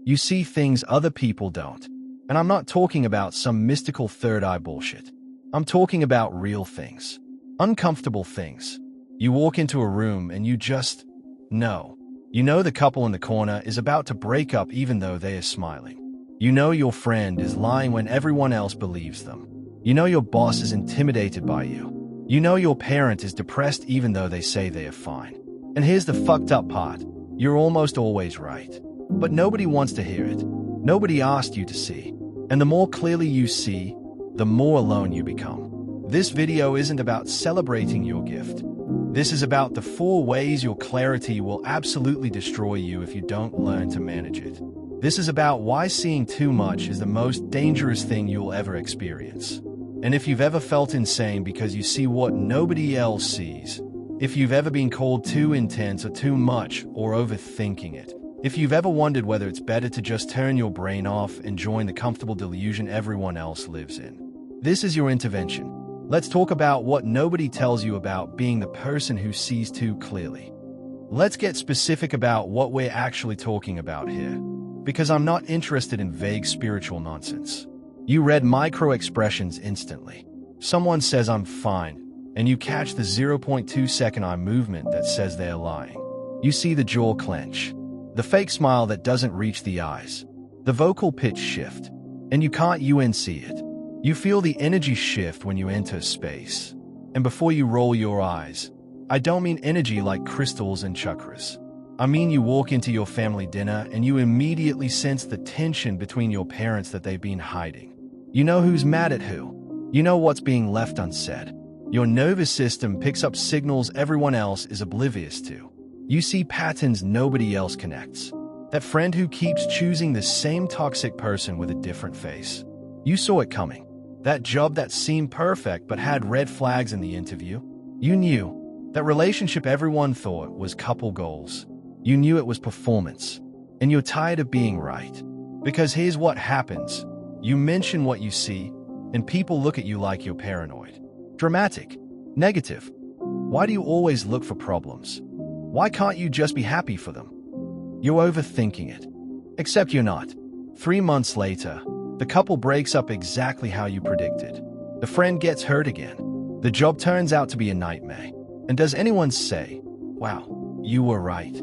You see things other people don't. And I'm not talking about some mystical third eye bullshit. I'm talking about real things. Uncomfortable things. You walk into a room and you just know. You know the couple in the corner is about to break up even though they are smiling. You know your friend is lying when everyone else believes them. You know your boss is intimidated by you. You know your parent is depressed even though they say they are fine. And here's the fucked up part. You're almost always right. But nobody wants to hear it. Nobody asked you to see. And the more clearly you see, the more alone you become. This video isn't about celebrating your gift. This is about the 4 ways your clarity will absolutely destroy you if you don't learn to manage it. This is about why seeing too much is the most dangerous thing you'll ever experience. And if you've ever felt insane because you see what nobody else sees, if you've ever been called too intense or too much or overthinking it, if you've ever wondered whether it's better to just turn your brain off and join the comfortable delusion everyone else lives in, this is your intervention. Let's talk about what nobody tells you about being the person who sees too clearly. Let's get specific about what we're actually talking about here, because I'm not interested in vague spiritual nonsense. You read micro-expressions instantly. Someone says I'm fine, and you catch the 0.2 second eye movement that says they're lying. You see the jaw clench, the fake smile that doesn't reach the eyes, the vocal pitch shift, and you can't see it. You feel the energy shift when you enter space. And before you roll your eyes, I don't mean energy like crystals and chakras. I mean you walk into your family dinner and you immediately sense the tension between your parents that they've been hiding. You know who's mad at who. You know what's being left unsaid. Your nervous system picks up signals everyone else is oblivious to. You see patterns nobody else connects. That friend who keeps choosing the same toxic person with a different face. You saw it coming. That job that seemed perfect but had red flags in the interview. You knew. That relationship everyone thought was couple goals. You knew it was performance. And you're tired of being right. Because here's what happens. You mention what you see, and people look at you like you're paranoid. Dramatic. Negative. Why do you always look for problems? Why can't you just be happy for them? You're overthinking it. Except you're not. 3 months later, the couple breaks up exactly how you predicted. The friend gets hurt again. The job turns out to be a nightmare. And does anyone say, wow, you were right?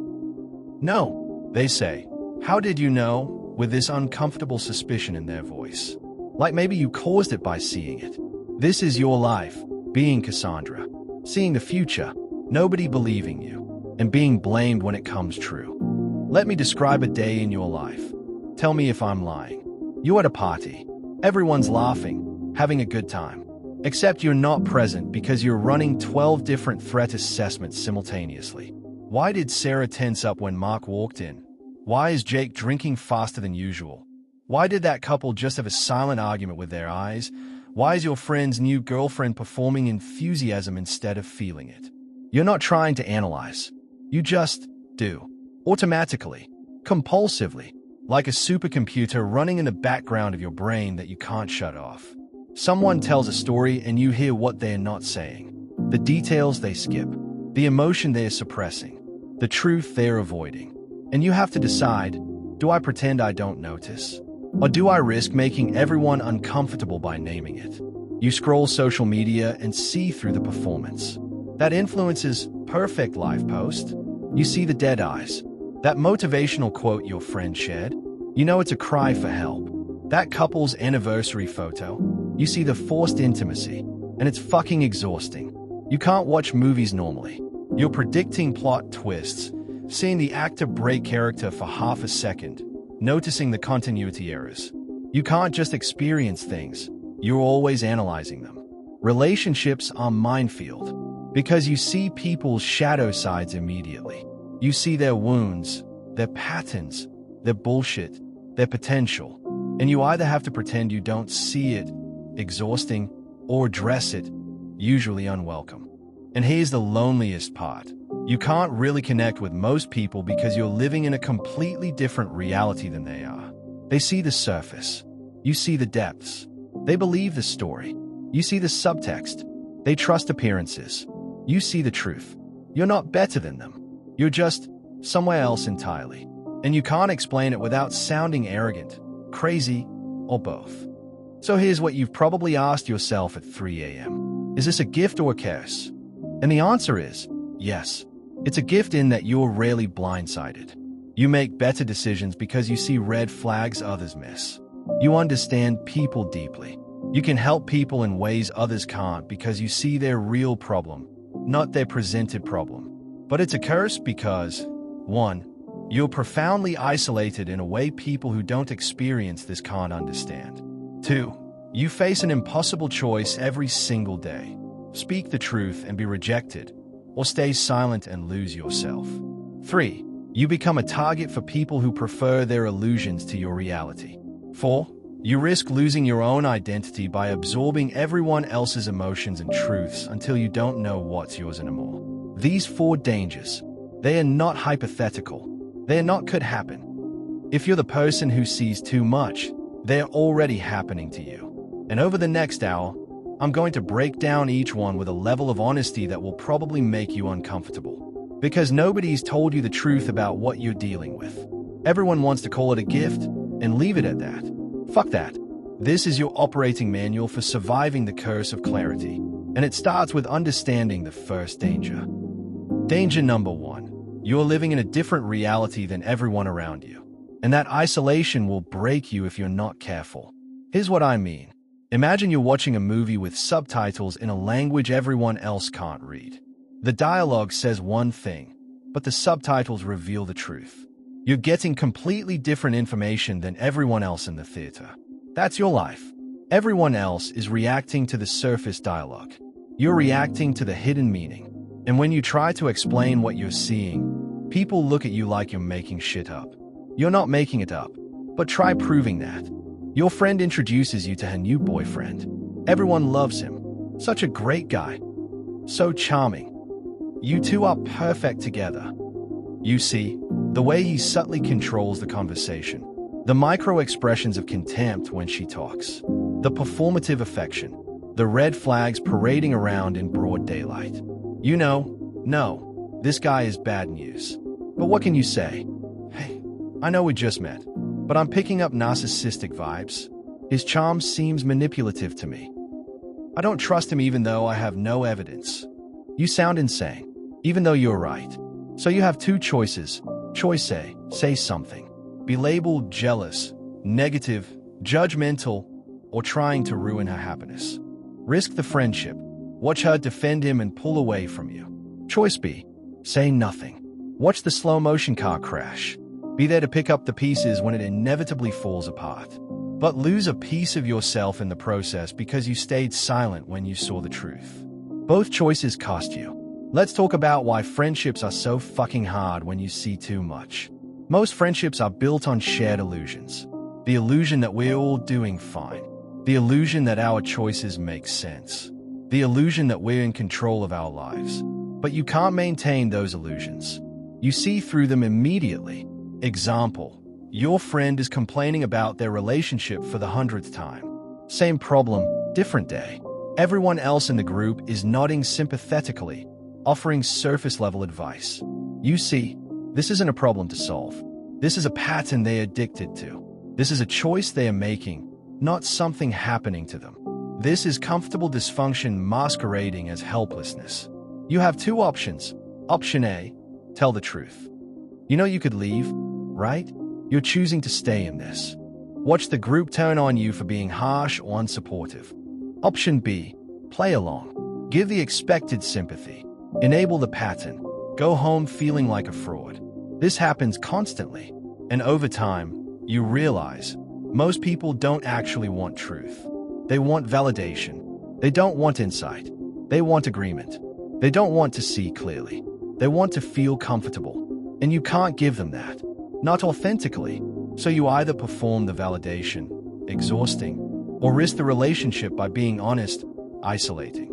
No, they say, how did you know? With this uncomfortable suspicion in their voice. Like maybe you caused it by seeing it. This is your life, being Cassandra. Seeing the future, nobody believing you, and being blamed when it comes true. Let me describe a day in your life. Tell me if I'm lying. You're at a party. Everyone's laughing, having a good time. Except you're not present because you're running 12 different threat assessments simultaneously. Why did Sarah tense up when Mark walked in? Why is Jake drinking faster than usual? Why did that couple just have a silent argument with their eyes? Why is your friend's new girlfriend performing enthusiasm instead of feeling it? You're not trying to analyze. You just do. Automatically. Compulsively. Like a supercomputer running in the background of your brain that you can't shut off. Someone tells a story and you hear what they're not saying. The details they skip. The emotion they're suppressing. The truth they're avoiding. And you have to decide, do I pretend I don't notice? Or do I risk making everyone uncomfortable by naming it? You scroll social media and see through the performance. That influences perfect life post. You see the dead eyes. That motivational quote your friend shared. You know it's a cry for help. That couple's anniversary photo. You see the forced intimacy. And it's fucking exhausting. You can't watch movies normally. You're predicting plot twists. Seeing the actor break character for half a second, noticing the continuity errors. You can't just experience things, you're always analyzing them. Relationships are minefield, because you see people's shadow sides immediately. You see their wounds, their patterns, their bullshit, their potential, and you either have to pretend you don't see it, exhausting, or address it, usually unwelcome. And here's the loneliest part. You can't really connect with most people because you're living in a completely different reality than they are. They see the surface. You see the depths. They believe the story. You see the subtext. They trust appearances. You see the truth. You're not better than them. You're just somewhere else entirely. and you can't explain it without sounding arrogant, crazy, or both. So here's what you've probably asked yourself at 3 a.m. Is this a gift or a curse? And the answer is yes. It's a gift in that you're rarely blindsided. You make better decisions because you see red flags others miss. You understand people deeply. You can help people in ways others can't because you see their real problem, not their presented problem. But it's a curse because, 1, you're profoundly isolated in a way people who don't experience this can't understand. 2, you face an impossible choice every single day. Speak the truth and be rejected, or stay silent and lose yourself. 3, you become a target for people who prefer their illusions to your reality. 4, you risk losing your own identity by absorbing everyone else's emotions and truths until you don't know what's yours anymore. These 4 dangers, they are not hypothetical. They are not could happen. If you're the person who sees too much, they're already happening to you. And over the next hour, I'm going to break down each one with a level of honesty that will probably make you uncomfortable. Because nobody's told you the truth about what you're dealing with. Everyone wants to call it a gift and leave it at that. Fuck that. This is your operating manual for surviving the curse of clarity. And it starts with understanding the first danger. Danger number 1. You're living in a different reality than everyone around you. And that isolation will break you if you're not careful. Here's what I mean. Imagine you're watching a movie with subtitles in a language everyone else can't read. The dialogue says one thing, but the subtitles reveal the truth. You're getting completely different information than everyone else in the theater. That's your life. Everyone else is reacting to the surface dialogue. You're reacting to the hidden meaning. And when you try to explain what you're seeing, people look at you like you're making shit up. You're not making it up, but try proving that. Your friend introduces you to her new boyfriend. Everyone loves him. Such a great guy. So charming. You two are perfect together. You see, the way he subtly controls the conversation, the micro-expressions of contempt when she talks, the performative affection, the red flags parading around in broad daylight. You know, no, this guy is bad news. But what can you say? Hey, I know we just met, but I'm picking up narcissistic vibes. His charm seems manipulative to me. I don't trust him even though I have no evidence. You sound insane, even though you're right. So you have 2 choices. Choice A, say something. Be labeled jealous, negative, judgmental, or trying to ruin her happiness. Risk the friendship. Watch her defend him and pull away from you. Choice B, say nothing. Watch the slow-motion car crash. Be there to pick up the pieces when it inevitably falls apart. But lose a piece of yourself in the process because you stayed silent when you saw the truth. Both choices cost you. Let's talk about why friendships are so fucking hard when you see too much. Most friendships are built on shared illusions. The illusion that we're all doing fine. The illusion that our choices make sense. The illusion that we're in control of our lives. But you can't maintain those illusions. You see through them immediately. Example, your friend is complaining about their relationship for the 100th time. Same problem, different day. Everyone else in the group is nodding sympathetically, offering surface-level advice. You see, this isn't a problem to solve. This is a pattern they're addicted to. This is a choice they are making, not something happening to them. This is comfortable dysfunction masquerading as helplessness. You have 2 options. Option A, tell the truth. You know you could leave, right? You're choosing to stay in this. Watch the group turn on you for being harsh or unsupportive. Option B, play along. Give the expected sympathy. Enable the pattern. Go home feeling like a fraud. This happens constantly. And over time, you realize most people don't actually want truth. They want validation. They don't want insight. They want agreement. They don't want to see clearly. They want to feel comfortable. And you can't give them that. Not authentically. So you either perform the validation, exhausting, or risk the relationship by being honest, isolating.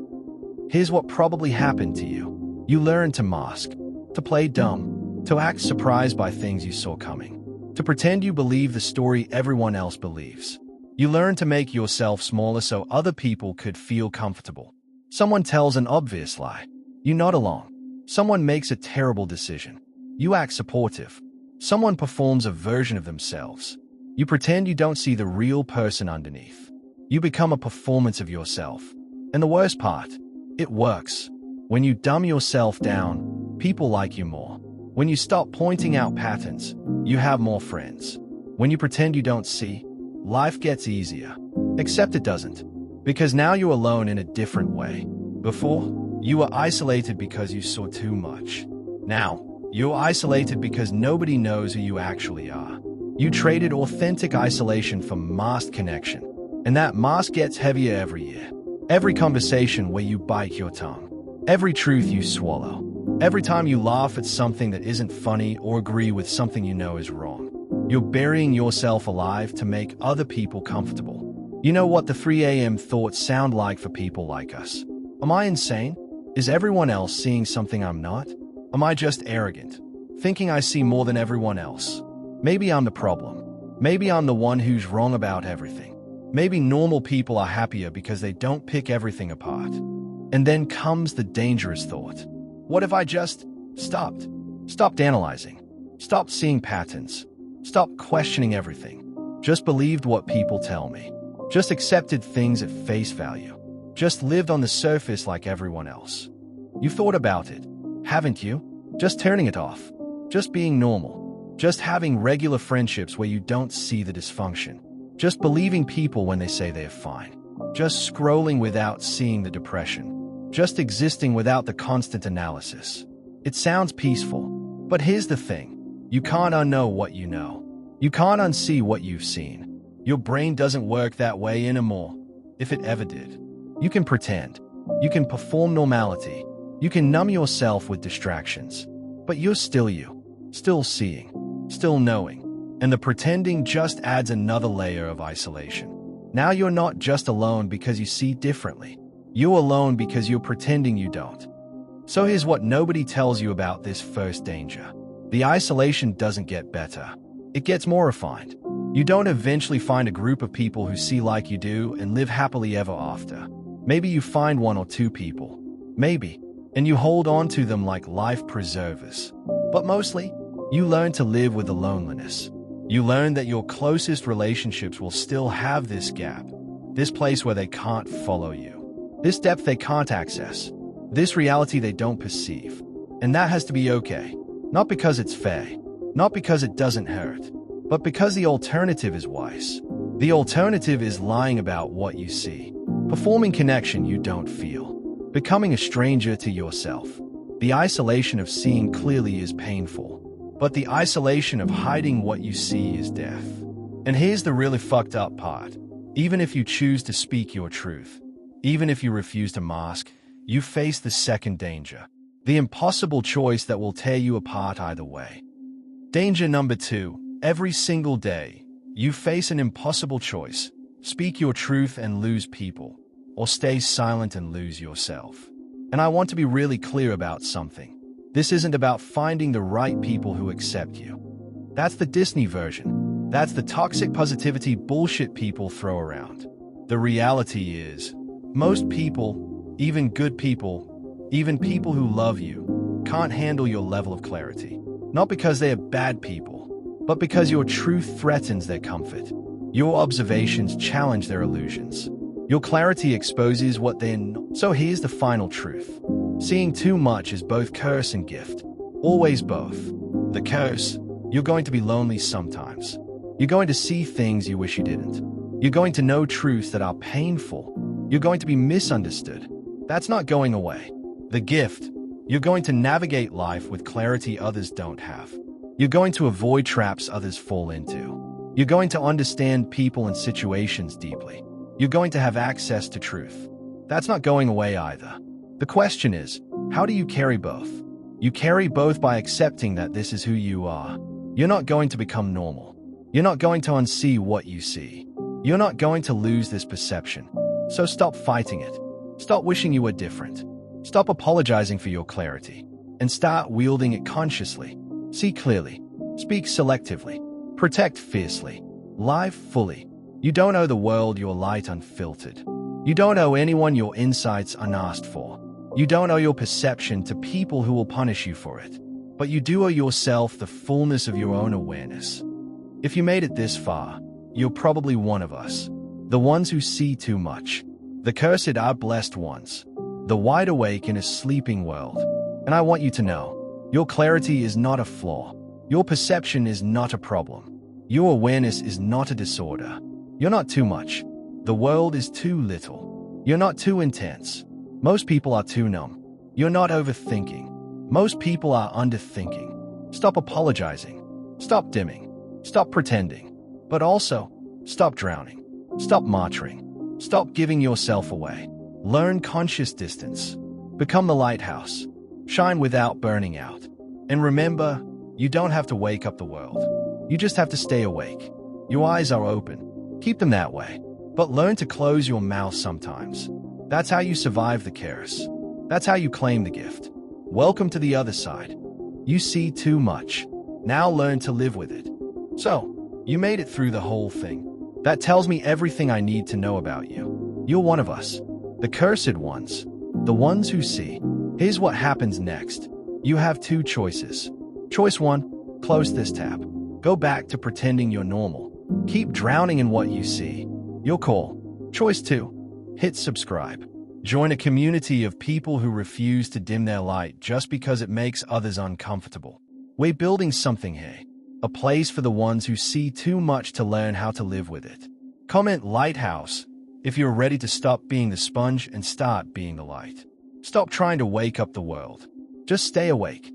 Here's what probably happened to you. You learn to mask, to play dumb, to act surprised by things you saw coming, to pretend you believe the story everyone else believes. You learn to make yourself smaller so other people could feel comfortable. Someone tells an obvious lie. You nod along. Someone makes a terrible decision. You act supportive. Someone performs a version of themselves. You pretend you don't see the real person underneath. You become a performance of yourself. And the worst part, it works. When you dumb yourself down, people like you more. When you stop pointing out patterns, you have more friends. When you pretend you don't see, life gets easier. Except it doesn't. Because now you're alone in a different way. Before, you were isolated because you saw too much. Now, you're isolated because nobody knows who you actually are. You traded authentic isolation for masked connection. And that mask gets heavier every year. Every conversation where you bite your tongue. Every truth you swallow. Every time you laugh at something that isn't funny or agree with something you know is wrong. You're burying yourself alive to make other people comfortable. You know what the 3 a.m. thoughts sound like for people like us? Am I insane? Is everyone else seeing something I'm not? Am I just arrogant, thinking I see more than everyone else? Maybe I'm the problem. Maybe I'm the one who's wrong about everything. Maybe normal people are happier because they don't pick everything apart. And then comes the dangerous thought. What if I just stopped? Stopped analyzing. Stopped seeing patterns. Stopped questioning everything. Just believed what people tell me. Just accepted things at face value. Just lived on the surface like everyone else. You've thought about it, haven't you? Just turning it off. Just being normal. Just having regular friendships where you don't see the dysfunction. Just believing people when they say they're fine. Just scrolling without seeing the depression. Just existing without the constant analysis. It sounds peaceful, but here's the thing. You can't unknow what you know. You can't unsee what you've seen. Your brain doesn't work that way anymore, if it ever did. You can pretend. You can perform normality. You can numb yourself with distractions. But you're still you. Still seeing. Still knowing. And the pretending just adds another layer of isolation. Now you're not just alone because you see differently. You're alone because you're pretending you don't. So here's what nobody tells you about this first danger. The isolation doesn't get better. It gets more refined. You don't eventually find a group of people who see like you do and live happily ever after. Maybe you find 1 or 2 people. Maybe. And you hold on to them like life preservers. But mostly, you learn to live with the loneliness. You learn that your closest relationships will still have this gap. This place where they can't follow you. This depth they can't access. This reality they don't perceive. And that has to be okay. Not because it's fair. Not because it doesn't hurt. But because the alternative is wise. The alternative is lying about what you see. Performing connection you don't feel. Becoming a stranger to yourself. The isolation of seeing clearly is painful. But the isolation of hiding what you see is death. And here's the really fucked up part. Even if you choose to speak your truth, even if you refuse to mask, you face the second danger. The impossible choice that will tear you apart either way. Danger number 2. Every single day, you face an impossible choice. Speak your truth and lose people, or stay silent and lose yourself. And I want to be really clear about something. This isn't about finding the right people who accept you. That's the Disney version. That's the toxic positivity bullshit people throw around. The reality is, most people, even good people, even people who love you, can't handle your level of clarity. Not because they are bad people, but because your truth threatens their comfort. Your observations challenge their illusions. Your clarity exposes what they're not. So here's the final truth. Seeing too much is both curse and gift. Always both. The curse, you're going to be lonely sometimes. You're going to see things you wish you didn't. You're going to know truths that are painful. You're going to be misunderstood. That's not going away. The gift, you're going to navigate life with clarity others don't have. You're going to avoid traps others fall into. You're going to understand people and situations deeply. You're going to have access to truth. That's not going away either. The question is, how do you carry both? You carry both by accepting that this is who you are. You're not going to become normal. You're not going to unsee what you see. You're not going to lose this perception. So stop fighting it. Stop wishing you were different. Stop apologizing for your clarity. And start wielding it consciously. See clearly. Speak selectively. Protect fiercely. Live fully. You don't owe the world your light unfiltered. You don't owe anyone your insights unasked for. You don't owe your perception to people who will punish you for it. but you do owe yourself the fullness of your own awareness. If you made it this far, you're probably one of us. The ones who see too much. The cursed are blessed ones. The wide awake in a sleeping world. And I want you to know, your clarity is not a flaw. Your perception is not a problem. Your awareness is not a disorder. You're not too much. The world is too little. You're not too intense. Most people are too numb. You're not overthinking. Most people are underthinking. Stop apologizing. Stop dimming. Stop pretending. But also, stop drowning. Stop martyring. Stop giving yourself away. Learn conscious distance. Become the lighthouse. Shine without burning out. And remember, you don't have to wake up the world. You just have to stay awake. Your eyes are open. Keep them that way. But learn to close your mouth sometimes. That's how you survive the chaos. That's how you claim the gift. Welcome to the other side. You see too much. Now learn to live with it. So, you made it through the whole thing. That tells me everything I need to know about you. You're one of us. The cursed ones. The ones who see. Here's what happens next. You have two choices. Choice 1, close this tab. Go back to pretending you're normal. Keep drowning in what you see. Your call. Choice 2, hit subscribe. Join a community of people who refuse to dim their light just because it makes others uncomfortable. We're building something here. A place for the ones who see too much to learn how to live with it. Comment Lighthouse if you're ready to stop being the sponge and start being the light. Stop trying to wake up the world. Just stay awake.